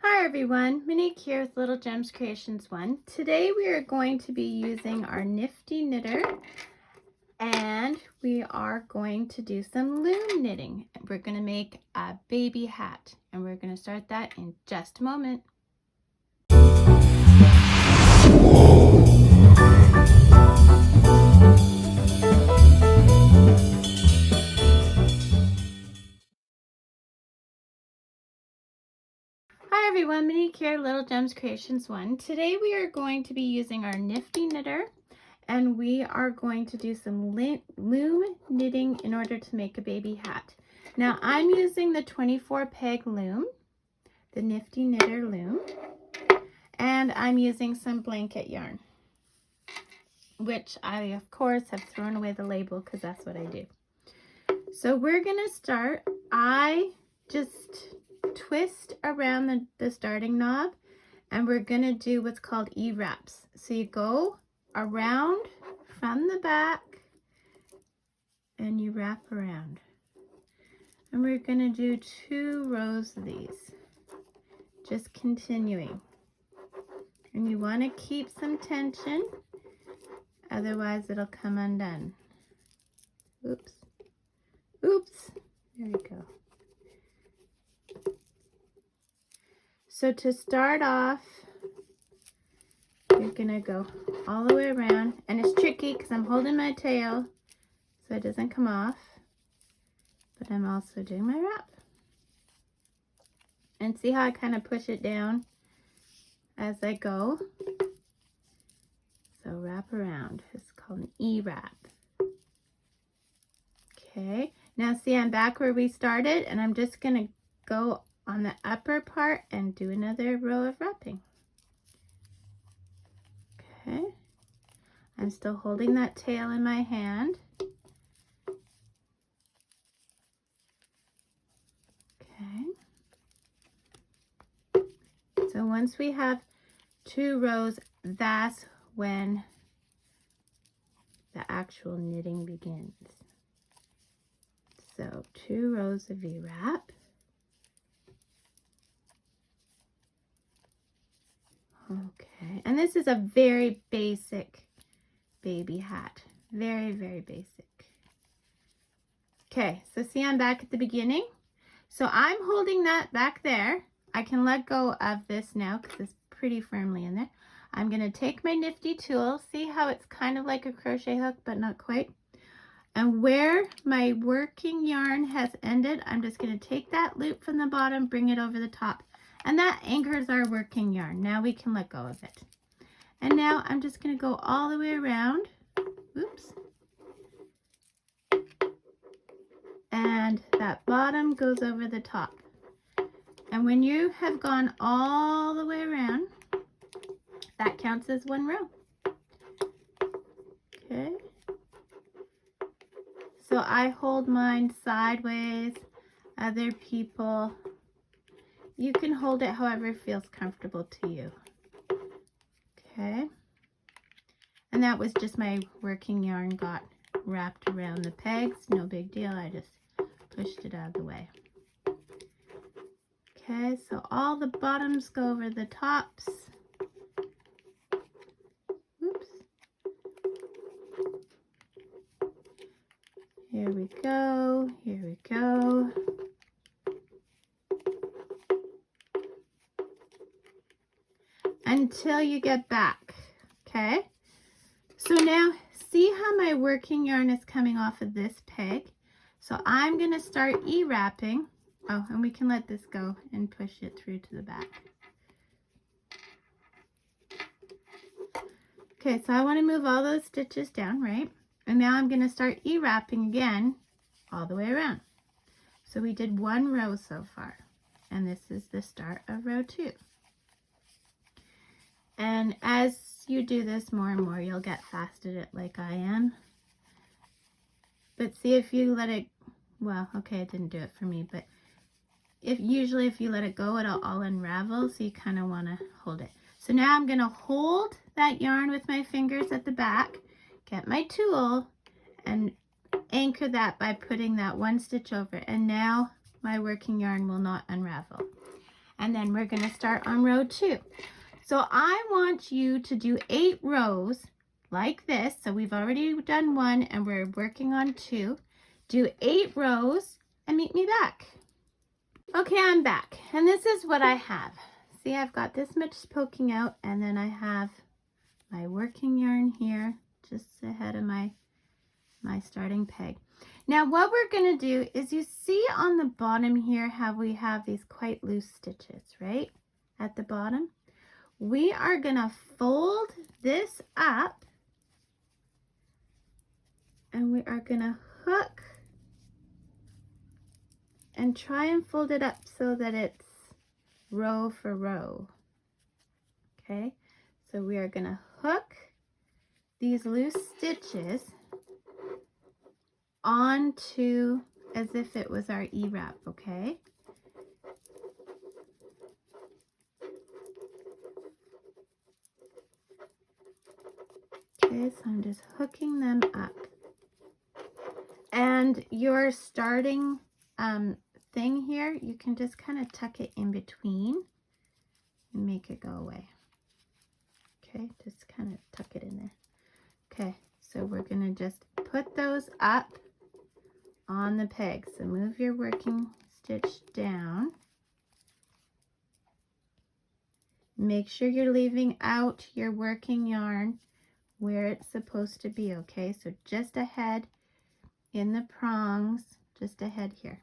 Hi everyone, Monique here with Little Gems Creations 1. Today we are going to be using our nifty knitter and we are going to do some loom knitting. We're going to make a baby hat and we're going to start that in just a moment. Hi everyone, Monique here, Little Gems Creations 1. Today we are going to be using our nifty knitter and we are going to do some loom knitting in order to make a baby hat. Now I'm using the 24 peg loom, the nifty knitter loom, and I'm using some blanket yarn, which I of course have thrown away the label because that's what I do. So we're gonna start. I just twist around the starting knob and we're gonna do what's called E-wraps. So you go around from the back and you wrap around. And we're gonna do 2 rows of these, just continuing. And you wanna keep some tension, otherwise it'll come undone. Oops, oops, there we go. So to start off, you're gonna go all the way around, and it's tricky because I'm holding my tail so it doesn't come off, but I'm also doing my wrap. And see how I kind of push it down as I go? So wrap around, it's called an E-wrap. Okay, now see I'm back where we started and I'm just gonna go on the upper part and do another row of wrapping. Okay, I'm still holding that tail in my hand. Okay, so once we have 2 rows, that's when the actual knitting begins. So 2 rows of V-wrap. Okay, and this is a very basic baby hat. Very, very basic. Okay, so see I'm back at the beginning. So I'm holding that back there. I can let go of this now because it's pretty firmly in there. I'm going to take my nifty tool. See how it's kind of like a crochet hook, but not quite. And where my working yarn has ended, I'm just going to take that loop from the bottom, bring it over the top. And that anchors our working yarn. Now we can let go of it. And now I'm just going to go all the way around. Oops. And that bottom goes over the top. And when you have gone all the way around, that counts as 1 row. Okay. So I hold mine sideways. Other people, you can hold it however feels comfortable to you. Okay. And that was just my working yarn got wrapped around the pegs. No big deal. I just pushed it out of the way. Okay, so all the bottoms go over the tops. Oops. Here we go, here we go. Until you get back, okay? So now, see how my working yarn is coming off of this peg? So I'm gonna start E-wrapping. Oh, and we can let this go and push it through to the back. Okay, so I wanna move all those stitches down, right? And now I'm gonna start E-wrapping again all the way around. So we did 1 row so far, and this is the start of row 2. And as you do this more and more, you'll get fast at it like I am. But see if you let it, well, okay, it didn't do it for me, but usually if you let it go, it'll all unravel, so you kind of want to hold it. So now I'm going to hold that yarn with my fingers at the back, get my tool, and anchor that by putting that 1 stitch over. And now my working yarn will not unravel. and then we're going to start on row 2. So I want you to do 8 rows like this. So we've already done 1 and we're working on 2. Do 8 rows and meet me back. Okay, I'm back, and this is what I have. See, I've got this much poking out, and then I have my working yarn here just ahead of my starting peg. Now what we're going to do is, you see on the bottom here how we have these quite loose stitches, right? At the bottom. We are going to fold this up, and we are going to hook and try and fold it up so that it's row for row. Okay, so we are going to hook these loose stitches onto as if it was our E-wrap, okay? Okay, so I'm just hooking them up. And your starting thing here, you can just kind of tuck it in between and make it go away. Okay, just kind of tuck it in there. Okay, so we're going to just put those up on the peg. So move your working stitch down. Make sure you're leaving out your working yarn where it's supposed to be, okay? So just ahead in the prongs, just ahead here,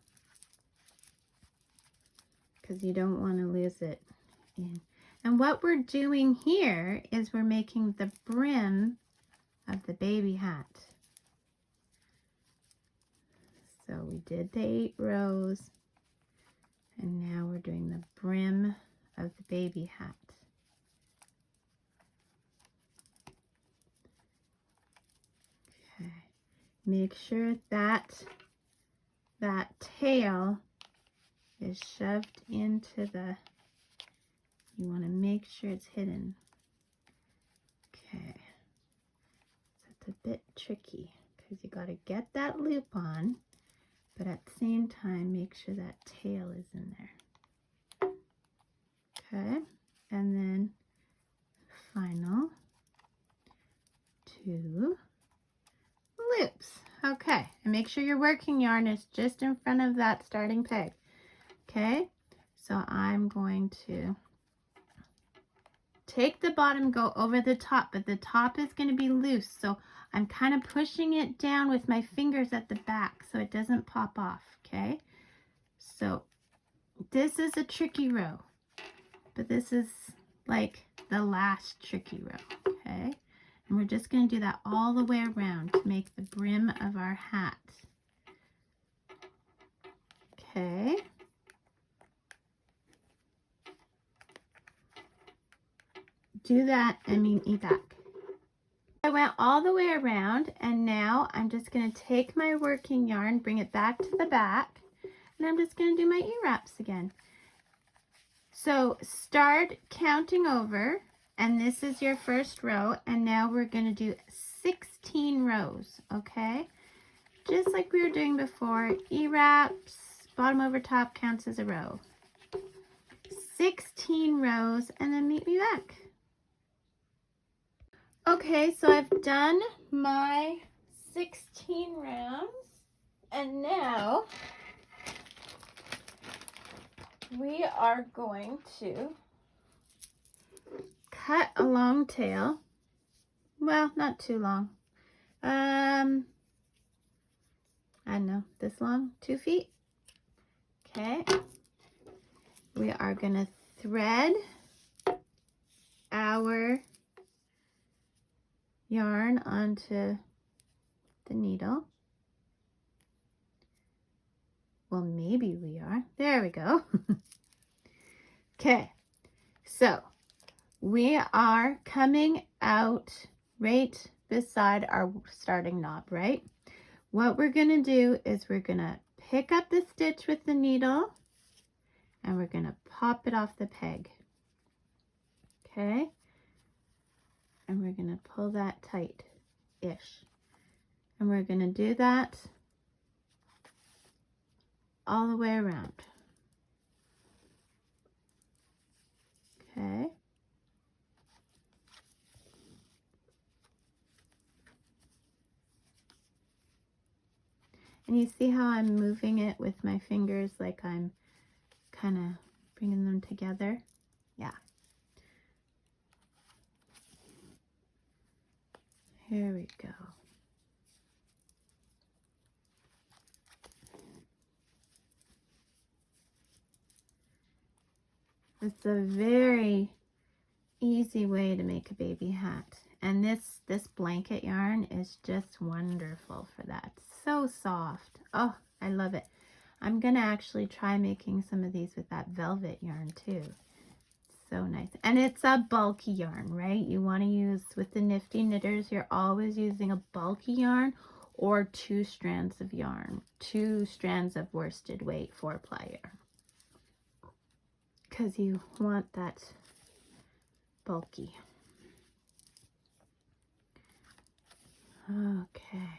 because you don't want to lose it in. And what we're doing here is we're making the brim of the baby hat. So we did the 8 rows, and now we're doing the brim of the baby hat. Okay, make sure that tail is shoved into the, you want to make sure it's hidden. Okay, so it's a bit tricky because you got to get that loop on, but at the same time make sure that tail is in there. Okay, and then final 2 loops. Okay, and make sure your working yarn is just in front of that starting peg. Okay, so I'm going to take the bottom, go over the top, but the top is going to be loose, so I'm kind of pushing it down with my fingers at the back so it doesn't pop off. Okay, so this is a tricky row, but this is like the last tricky row. Okay, and we're just going to do that all the way around to make the brim of our hat. Okay, do that and meet me back. I went all the way around, and now I'm just going to take my working yarn, bring it back to the back, and I'm just going to do my E-wraps again. So start counting over, and this is your first row, and now we're going to do 16 rows, okay? Just like we were doing before, E-wraps, bottom over top counts as a row. 16 rows, and then meet me back. Okay, so I've done my 16 rounds, and now we are going to cut a long tail. Well, not too long. I don't know, this long, 2 feet. Okay. We are going to thread our yarn onto the needle. Well, maybe we are. There we go. Okay, so we are coming out right beside our starting knob, right? What we're going to do is we're going to pick up the stitch with the needle, and we're going to pop it off the peg. Okay, and we're going to pull that tight-ish, and we're going to do that all the way around. And you see how I'm moving it with my fingers, like I'm kind of bringing them together? Yeah. Here we go. It's a very easy way to make a baby hat. And this blanket yarn is just wonderful for that. So soft. Oh, I love it. I'm gonna actually try making some of these with that velvet yarn too. So nice. And it's a bulky yarn, right? You want to use, with the Nifty Knitters, you're always using a bulky yarn or 2 strands of yarn, 2 strands of worsted weight 4-ply yarn, because you want that bulky. Okay.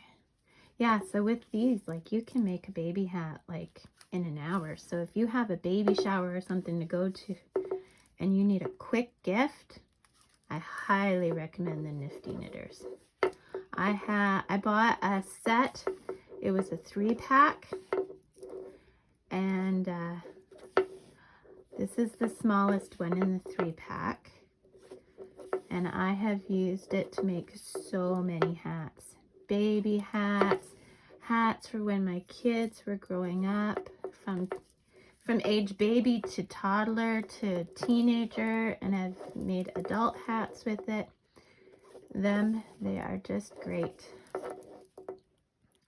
Yeah, so with these, like, you can make a baby hat like in an hour. So if you have a baby shower or something to go to and you need a quick gift, I highly recommend the Nifty Knitters. I bought a set. It was a 3-pack, and this is the smallest one in the 3-pack, and I have used it to make so many hats. Baby hats, hats for when my kids were growing up, from age baby to toddler to teenager, and I've made adult hats with it. They are just great.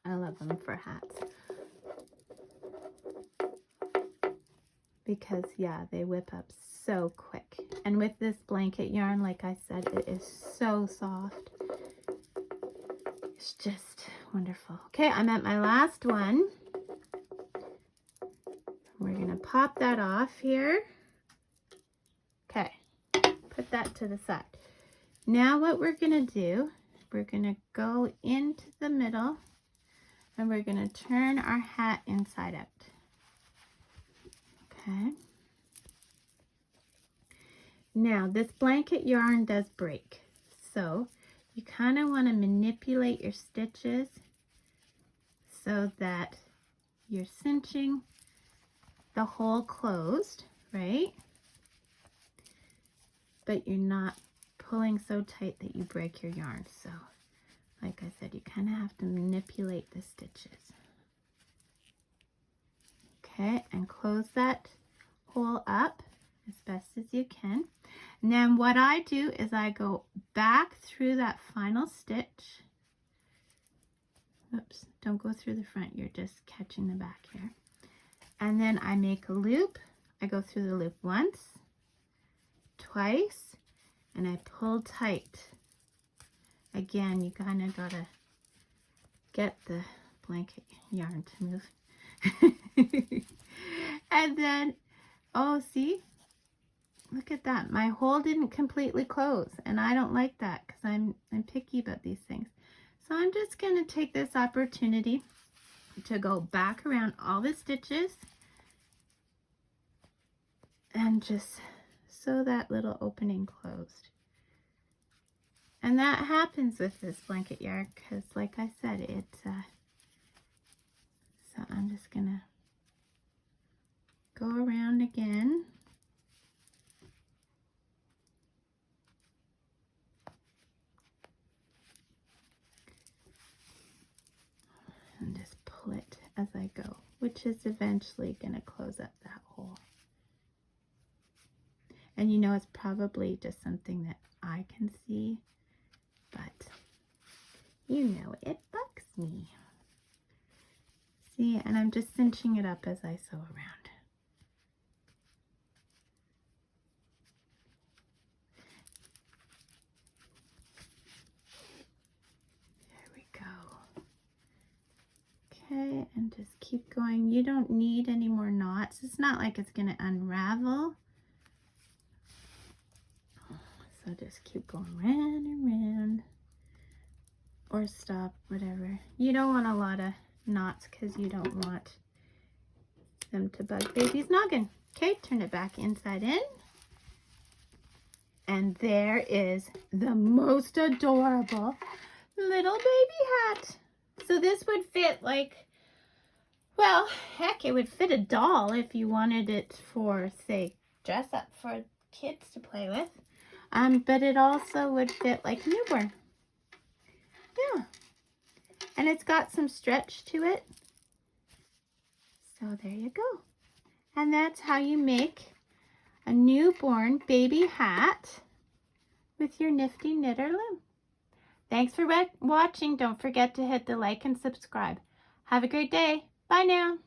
I love them for hats. Because, yeah, they whip up so quick. And with this blanket yarn, like I said, it is so soft. It's just wonderful. Okay, I'm at my last one. We're going to pop that off here. Okay, put that to the side. Now what we're going to do, we're going to go into the middle and we're going to turn our hat inside out. Okay. Now this blanket yarn does break, so you kind of want to manipulate your stitches so that you're cinching the hole closed, right? But you're not pulling so tight that you break your yarn. So like I said, you kind of have to manipulate the stitches. Okay, and close that hole up as best as you can. And then what I do is I go back through that final stitch. Oops, don't go through the front, you're just catching the back here. And then I make a loop. I go through the loop once, twice, and I pull tight. Again, you kind of gotta get the blanket yarn to move. And then, oh, see? Look at that. My hole didn't completely close, and I don't like that because I'm picky about these things. So I'm just going to take this opportunity to go back around all the stitches and just sew that little opening closed. And that happens with this blanket yarn because, like I said, it's so I'm just going to go around again. And just pull it as I go, which is eventually going to close up that hole. And you know, it's probably just something that I can see, but you know, it bugs me. See, and I'm just cinching it up as I sew around. There we go. Okay, and just keep going. You don't need any more knots. It's not like it's going to unravel. So just keep going round and round. Or stop, whatever. You don't want a lot of knots because you don't want them to bug baby's noggin. Okay, turn it back inside in. And there is the most adorable little baby hat. So this would fit like Well, heck, it would fit a doll if you wanted it for, say, dress up for kids to play with. But it also would fit like a newborn. Yeah. And it's got some stretch to it. So there you go. And that's how you make a newborn baby hat with your nifty knitter loom. Thanks for watching. Don't forget to hit the like and subscribe. Have a great day. Bye now.